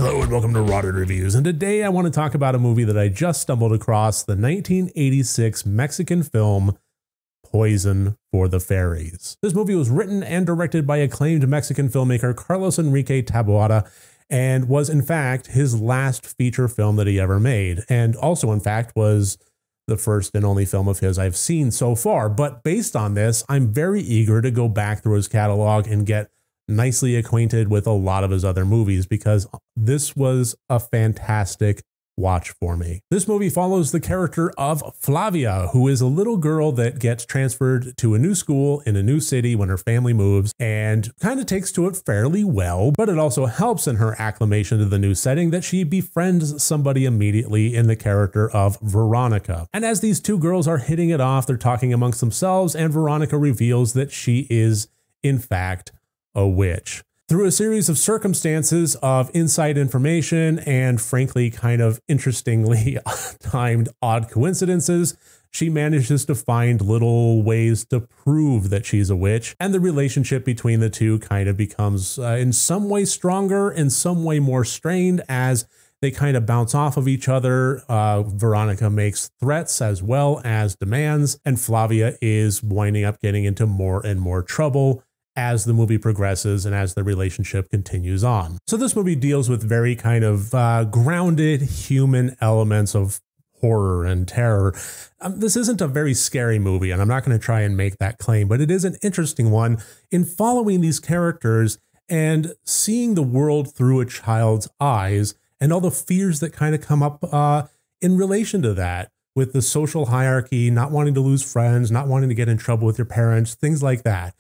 Hello and welcome to Rotted Reviews, and today I want to talk about a movie that I just stumbled across, the 1986 Mexican film Poison for the Fairies. This movie was written and directed by acclaimed Mexican filmmaker Carlos Enrique Taboada and was in fact his last feature film that he ever made, and also in fact was the first and only film of his I've seen so far. But based on this, I'm very eager to go back through his catalog and get nicely acquainted with a lot of his other movies, because this was a fantastic watch for me. This movie follows the character of Flavia, who is a little girl that gets transferred to a new school in a new city when her family moves, and kind of takes to it fairly well, but it also helps in her acclimation to the new setting that she befriends somebody immediately in the character of Veronica. And as these two girls are hitting it off, they're talking amongst themselves, and Veronica reveals that she is, in fact, a witch. Through a series of circumstances of inside information and frankly kind of interestingly timed odd coincidences, she manages to find little ways to prove that she's a witch, and the relationship between the two kind of becomes in some way stronger, in some way more strained as they kind of bounce off of each other. Veronica makes threats as well as demands, and Flavia is winding up getting into more and more trouble as the movie progresses and as the relationship continues on. So this movie deals with very kind of grounded human elements of horror and terror. This isn't a very scary movie, and I'm not going to try and make that claim, but it is an interesting one in following these characters and seeing the world through a child's eyes and all the fears that kind of come up in relation to that, with the social hierarchy, not wanting to lose friends, not wanting to get in trouble with your parents, things like that.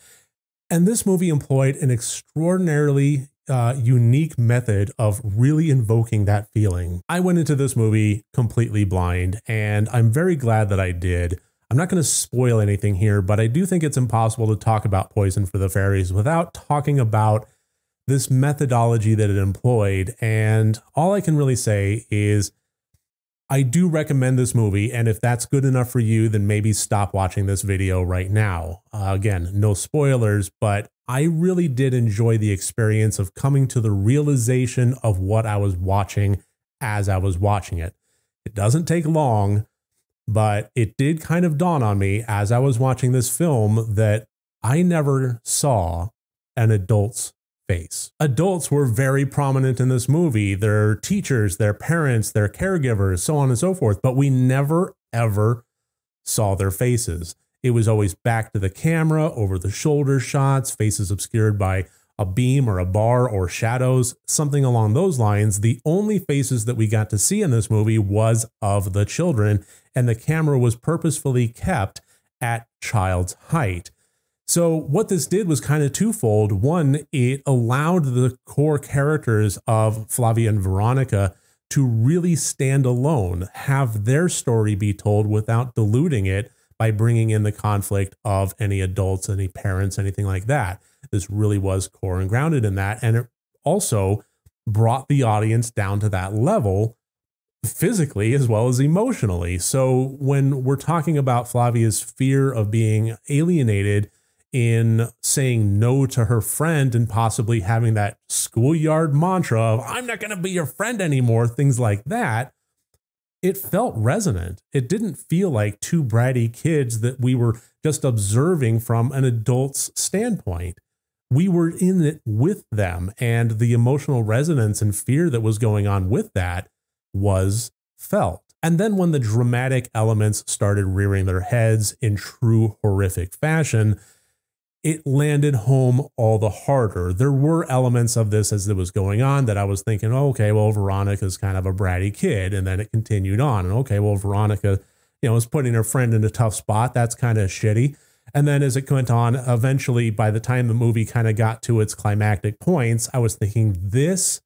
And this movie employed an extraordinarily unique method of really invoking that feeling. I went into this movie completely blind, and I'm very glad that I did. I'm not going to spoil anything here, but I do think it's impossible to talk about Poison for the Fairies without talking about this methodology that it employed. And all I can really say is I do recommend this movie, and if that's good enough for you, then maybe stop watching this video right now. Again, no spoilers, but I really did enjoy the experience of coming to the realization of what I was watching as I was watching it. It doesn't take long, but it did kind of dawn on me as I was watching this film that I never saw an adult's face. Adults were very prominent in this movie. Their teachers, their parents, their caregivers, so on and so forth, but we never ever saw their faces. It was always back to the camera, over the shoulder shots, faces obscured by a beam or a bar or shadows, something along those lines. The only faces that we got to see in this movie was of the children, and the camera was purposefully kept at child's height. So what this did was kind of twofold. One, it allowed the core characters of Flavia and Veronica to really stand alone, have their story be told without diluting it by bringing in the conflict of any adults, any parents, anything like that. This really was core and grounded in that. And it also brought the audience down to that level physically as well as emotionally. So when we're talking about Flavia's fear of being alienated in saying no to her friend and possibly having that schoolyard mantra of, I'm not going to be your friend anymore, things like that, it felt resonant. It didn't feel like two bratty kids that we were just observing from an adult's standpoint. We were in it with them, and the emotional resonance and fear that was going on with that was felt. And then when the dramatic elements started rearing their heads in true horrific fashion, it landed home all the harder. There were elements of this as it was going on that I was thinking, oh, okay, well, Veronica's kind of a bratty kid. And then it continued on. And okay, well, Veronica, is putting her friend in a tough spot. That's kind of shitty. And then as it went on, eventually, by the time the movie kind of got to its climactic points, I was thinking, this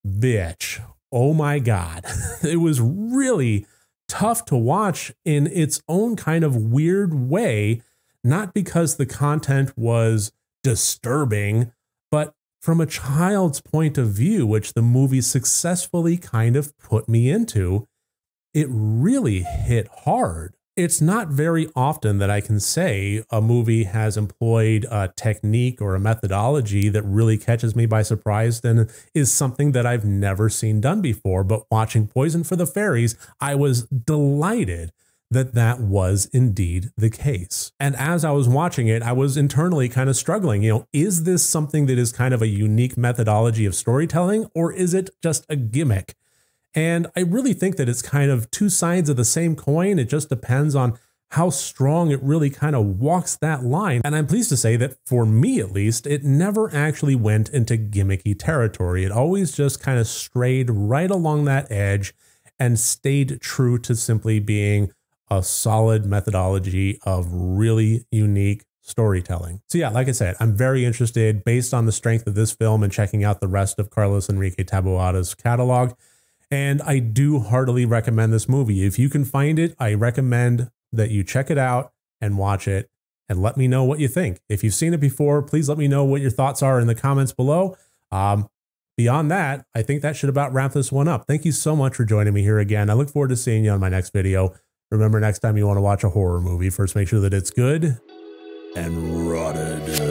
bitch, oh my God. It was really tough to watch in its own kind of weird way. Not because the content was disturbing, but from a child's point of view, which the movie successfully kind of put me into, it really hit hard. It's not very often that I can say a movie has employed a technique or a methodology that really catches me by surprise and is something that I've never seen done before. But watching Poison for the Fairies, I was delighted that that was indeed the case. And as I was watching it, I was internally kind of struggling. Is this something that is kind of a unique methodology of storytelling, or is it just a gimmick? And I really think that it's kind of two sides of the same coin. It just depends on how strong it really kind of walks that line. And I'm pleased to say that for me, at least, it never actually went into gimmicky territory. It always just kind of strayed right along that edge and stayed true to simply being a solid methodology of really unique storytelling. So yeah, like I said, I'm very interested based on the strength of this film and checking out the rest of Carlos Enrique Taboada's catalog. And I do heartily recommend this movie. If you can find it, I recommend that you check it out and watch it and let me know what you think. If you've seen it before, please let me know what your thoughts are in the comments below. Beyond that, I think that should about wrap this one up. Thank you so much for joining me here again. I look forward to seeing you on my next video. Remember, next time you want to watch a horror movie, first make sure that it's good and rotted.